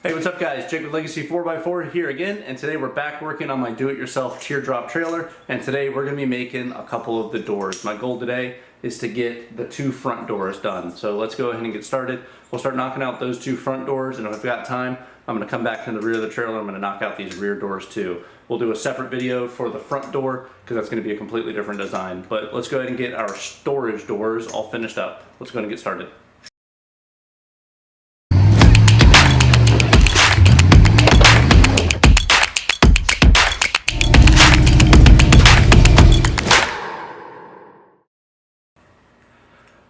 Hey, what's up guys? Jake with Legacy 4x4 here again, and today we're back working on my do-it-yourself teardrop trailer, and today we're going to be making a couple of the doors. My goal today is to get the two front doors done. So let's go ahead and get started. We'll start knocking out those two front doors, and if I've got time, I'm going to come back to the rear of the trailer. I'm going to knock out these rear doors too. We'll do a separate video for the front door because that's going to be a completely different design. But let's go ahead and get our storage doors all finished up. Let's go ahead and get started.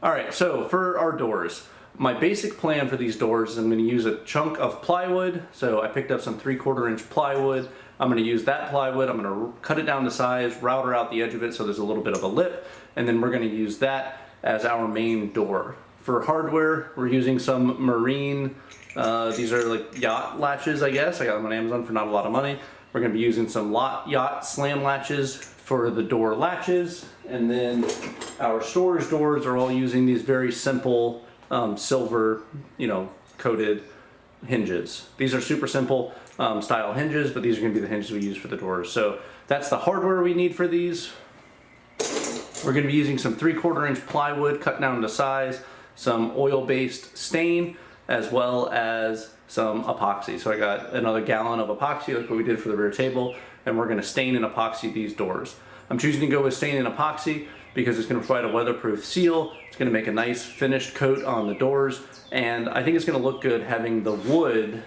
Alright, so for our doors, my basic plan for these doors is I'm going to use a chunk of plywood. So I picked up some 3/4 inch plywood. I'm going to use that plywood, I'm going to cut it down to size, router out the edge of it so there's a little bit of a lip, and then we're going to use that as our main door. For hardware, we're using some marine, these are like yacht latches, I guess. I got them on Amazon for not a lot of money. We're going to be using some yacht slam latches for the door latches, and then our storage doors are all using these very simple silver, coated hinges. These are super simple style hinges, but these are going to be the hinges we use for the doors. So that's the hardware we need for these. We're going to be using some 3/4 inch plywood cut down to size, some oil-based stain, as well as some epoxy. So I got another gallon of epoxy like what we did for the rear table, and we're going to stain and epoxy these doors. I'm choosing to go with stain and epoxy because it's going to provide a weatherproof seal. It's going to make a nice finished coat on the doors, and I think it's going to look good having the wood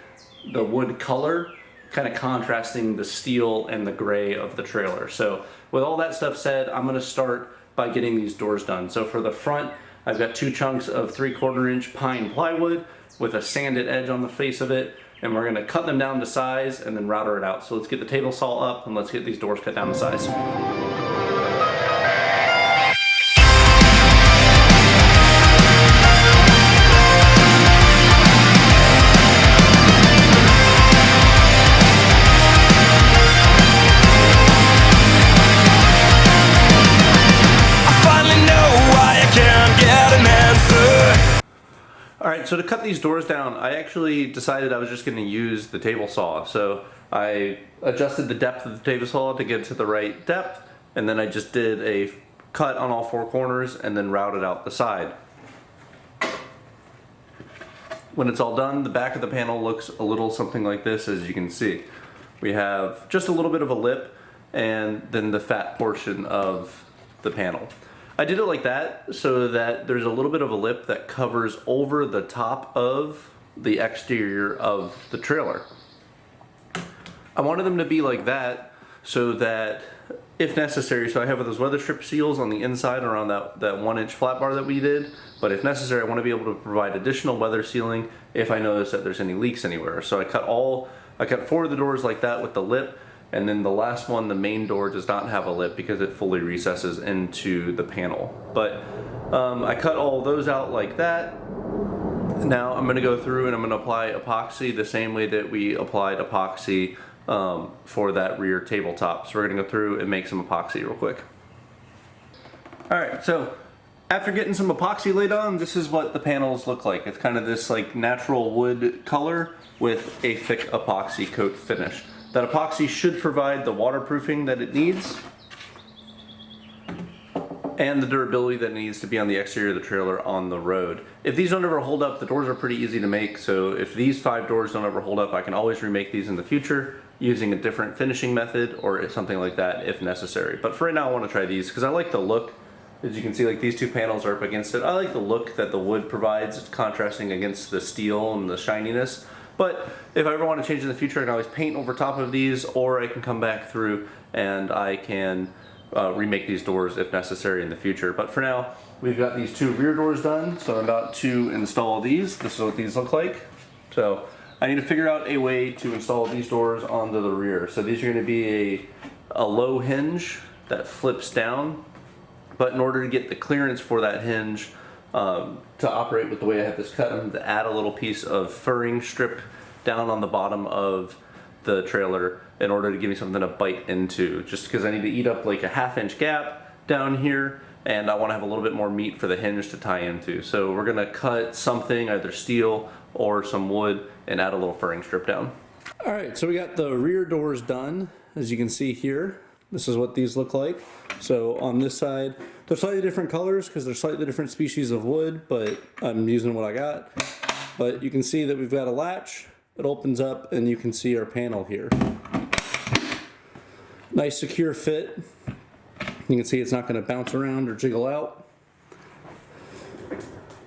color kind of contrasting the steel and the gray of the trailer. So with all that stuff said, I'm going to start by getting these doors done. So for the front, I've got two chunks of 3/4 inch pine plywood with a sanded edge on the face of it, and we're going to cut them down to size and then router it out. So let's get the table saw up and let's get these doors cut down to size. Alright, so to cut these doors down, I actually decided I was just going to use the table saw. So I adjusted the depth of the table saw to get it to the right depth, and then I just did a cut on all four corners and then routed out the side. When it's all done, the back of the panel looks a little something like this, as you can see. We have just a little bit of a lip and then the fat portion of the panel. I did it like that so that there's a little bit of a lip that covers over the top of the exterior of the trailer. I wanted them to be like that so that if necessary, so I have those weather strip seals on the inside around that 1 inch flat bar that we did, but if necessary I want to be able to provide additional weather sealing if I notice that there's any leaks anywhere. So I cut 4 of the doors like that with the lip, and then the last one, the main door, does not have a lip because it fully recesses into the panel. But I cut all those out like that. Now I'm going to go through and I'm going to apply epoxy the same way that we applied epoxy for that rear tabletop. So we're going to go through and make some epoxy real quick. Alright, so after getting some epoxy laid on, this is what the panels look like. It's kind of this like natural wood color with a thick epoxy coat finish. That epoxy should provide the waterproofing that it needs and the durability that it needs to be on the exterior of the trailer on the road. If these don't ever hold up, the doors are pretty easy to make, so if these 5 doors don't ever hold up, I can always remake these in the future using a different finishing method or something like that if necessary. But for right now I want to try these because I like the look. As you can see, like these 2 panels are up against it. I like the look that the wood provides. It's contrasting against the steel and the shininess. But if I ever want to change in the future, I can always paint over top of these, or I can come back through and I can remake these doors if necessary in the future. But for now, we've got these 2 rear doors done, so I'm about to install these. This is what these look like. So I need to figure out a way to install these doors onto the rear. So these are going to be a low hinge that flips down, but in order to get the clearance for that hinge, to operate with the way I have this cut, I'm going to add a little piece of furring strip down on the bottom of the trailer in order to give me something to bite into, just because I need to eat up like a 1/2 inch gap down here, and I want to have a little bit more meat for the hinge to tie into. So we're going to cut something, either steel or some wood and add a little furring strip down. All right, so we got the rear doors done. As you can see here, this is what these look like. So on this side, they're slightly different colors because they're slightly different species of wood, but I'm using what I got. But you can see that we've got a latch. It opens up and you can see our panel here. Nice secure fit. You can see it's not going to bounce around or jiggle out.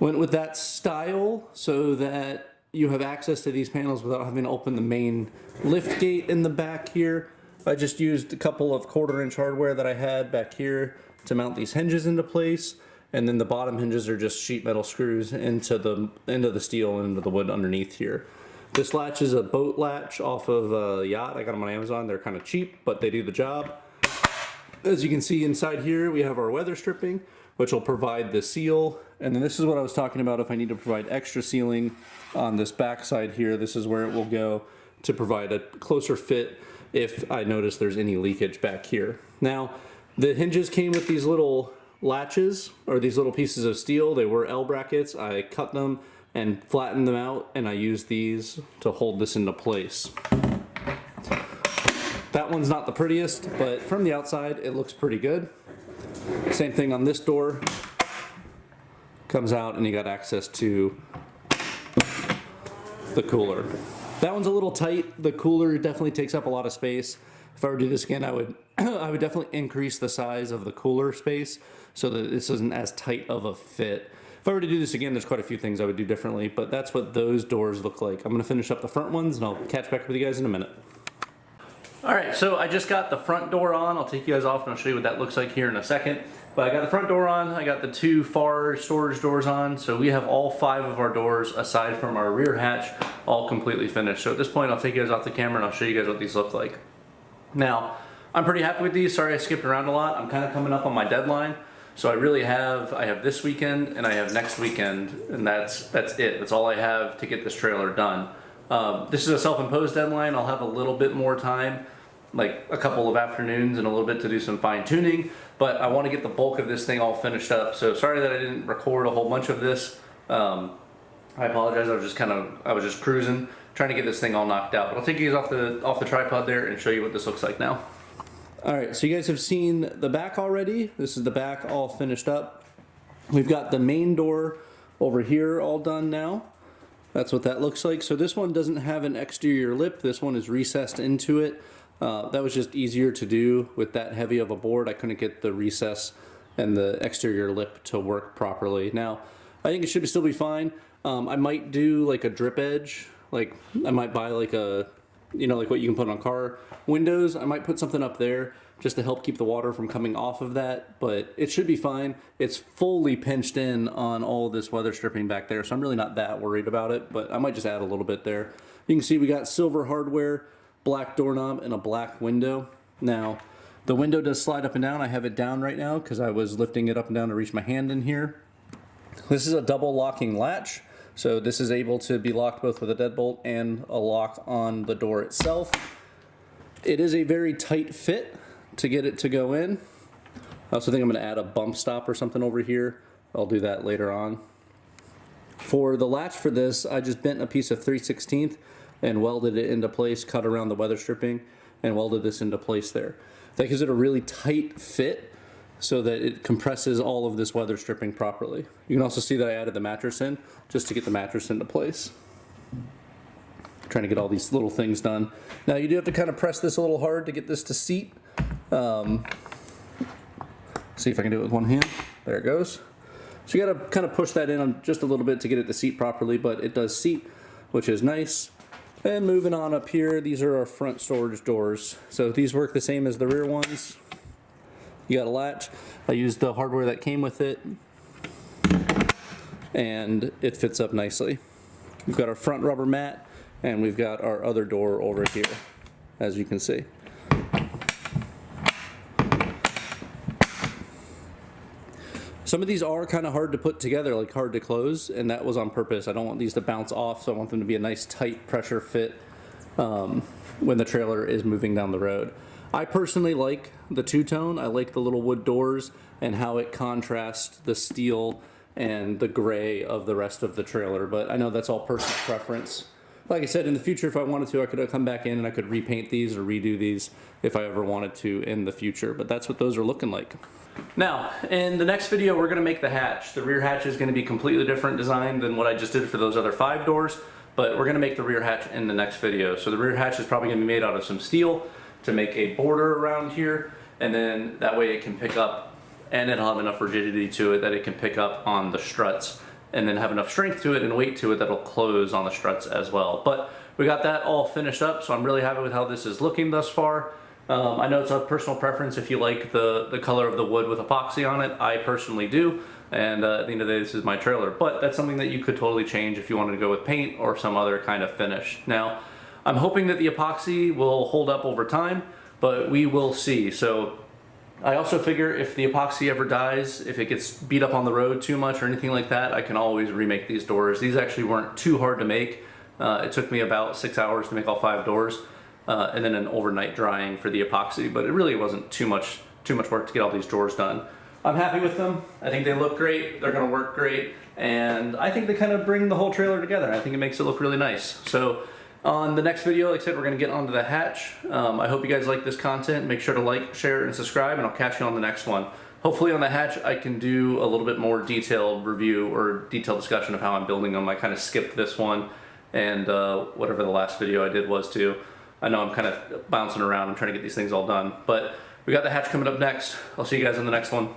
Went with that style so that you have access to these panels without having to open the main lift gate in the back here. I just used a couple of 1/4-inch hardware that I had back here to mount these hinges into place, and then the bottom hinges are just sheet metal screws into the steel and into the wood underneath here. This latch is a boat latch off of a yacht. I got them on Amazon. They're kind of cheap, but they do the job. As you can see inside here, we have our weather stripping, which will provide the seal. And then this is what I was talking about if I need to provide extra sealing on this back side here. This is where it will go to provide a closer fit if I notice there's any leakage back here. Now, the hinges came with these little latches, or these little pieces of steel. They were L brackets. I cut them and flattened them out, and I used these to hold this into place. That one's not the prettiest, but from the outside, it looks pretty good. Same thing on this door. Comes out and you got access to the cooler. That one's a little tight. The cooler definitely takes up a lot of space. If I were to do this again, I would definitely increase the size of the cooler space so that this isn't as tight of a fit. If I were to do this again, there's quite a few things I would do differently, but that's what those doors look like. I'm gonna finish up the front ones and I'll catch back with you guys in a minute. All right, so I just got the front door on. I'll take you guys off and I'll show you what that looks like here in a second. But I got the front door on, I got the 2 far storage doors on, so we have all 5 of our doors, aside from our rear hatch, all completely finished. So at this point, I'll take you guys off the camera and I'll show you guys what these look like. Now, I'm pretty happy with these. Sorry I skipped around a lot. I'm kind of coming up on my deadline. So I have this weekend and I have next weekend, and that's it. That's all I have to get this trailer done. This is a self-imposed deadline. I'll have a little bit more time, like a couple of afternoons and a little bit to do some fine tuning, but I want to get the bulk of this thing all finished up. So sorry that I didn't record a whole bunch of this. I apologize. I was just cruising, trying to get this thing all knocked out. But I'll take you guys off the tripod there and show you what this looks like now. All right, so you guys have seen the back already. This is the back all finished up. We've got the main door over here all done now. That's what that looks like. So this one doesn't have an exterior lip. This one is recessed into it. That was just easier to do with that heavy of a board. I couldn't get the recess and the exterior lip to work properly. Now, I think it should still be fine. I might do like a drip edge. Like I might buy like a, like what you can put on car windows. I might put something up there just to help keep the water from coming off of that, but it should be fine. It's fully pinched in on all this weather stripping back there, so I'm really not that worried about it, but I might just add a little bit there. You can see we got silver hardware, black doorknob, and a black window. Now, the window does slide up and down. I have it down right now because I was lifting it up and down to reach my hand in here. This is a double locking latch, so this is able to be locked both with a deadbolt and a lock on the door itself. It is a very tight fit to get it to go in. I also think I'm going to add a bump stop or something over here. I'll do that later on. For the latch for this, I just bent a piece of 3/16 and welded it into place, cut around the weather stripping, and welded this into place there. That gives it a really tight fit so that it compresses all of this weather stripping properly. You can also see that I added the mattress in just to get the mattress into place. Trying to get all these little things done. Now you do have to kind of press this a little hard to get this to seat. See if I can do it with one hand. There it goes. So you got to kind of push that in on just a little bit to get it to seat properly, but it does seat, which is nice. And moving on up here, these are our front storage doors. So these work the same as the rear ones. You got a latch. I used the hardware that came with it, and it fits up nicely. We've got our front rubber mat, and we've got our other door over here, as you can see. Some of these are kind of hard to put together, like hard to close, and that was on purpose. I don't want these to bounce off, so I want them to be a nice tight pressure fit when the trailer is moving down the road. I personally like the two-tone. I like the little wood doors and how it contrasts the steel and the gray of the rest of the trailer, but I know that's all personal preference. Like I said, in the future, if I wanted to, I could come back in and I could repaint these or redo these if I ever wanted to in the future, but that's what those are looking like. Now, in the next video, we're going to make the hatch. The rear hatch is going to be completely different design than what I just did for those other 5 doors, but we're going to make the rear hatch in the next video. So the rear hatch is probably going to be made out of some steel to make a border around here, and then that way it can pick up, and it'll have enough rigidity to it that it can pick up on the struts, and then have enough strength to it and weight to it that'll close on the struts as well. But we got that all finished up, so I'm really happy with how this is looking thus far. I know it's a personal preference if you like the color of the wood with epoxy on it. I personally do, and at the end of the day, this is my trailer. But that's something that you could totally change if you wanted to go with paint or some other kind of finish. Now, I'm hoping that the epoxy will hold up over time, but we will see. So I also figure if the epoxy ever dies, if it gets beat up on the road too much or anything like that, I can always remake these doors. These actually weren't too hard to make. It took me about 6 hours to make all 5 doors. And then an overnight drying for the epoxy, but it really wasn't too much work to get all these doors done. I'm happy with them. I think they look great. They're going to work great, and I think they kind of bring the whole trailer together. I think it makes it look really nice. So on the next video, like I said, we're going to get onto the hatch. I hope you guys like this content. Make sure to like, share, and subscribe, and I'll catch you on the next one. Hopefully on the hatch I can do a little bit more detailed review or detailed discussion of how I'm building them. I kind of skipped this one and whatever the last video I did was too. I know I'm kind of bouncing around. I'm trying to get these things all done. But we got the hatch coming up next. I'll see you guys in the next one.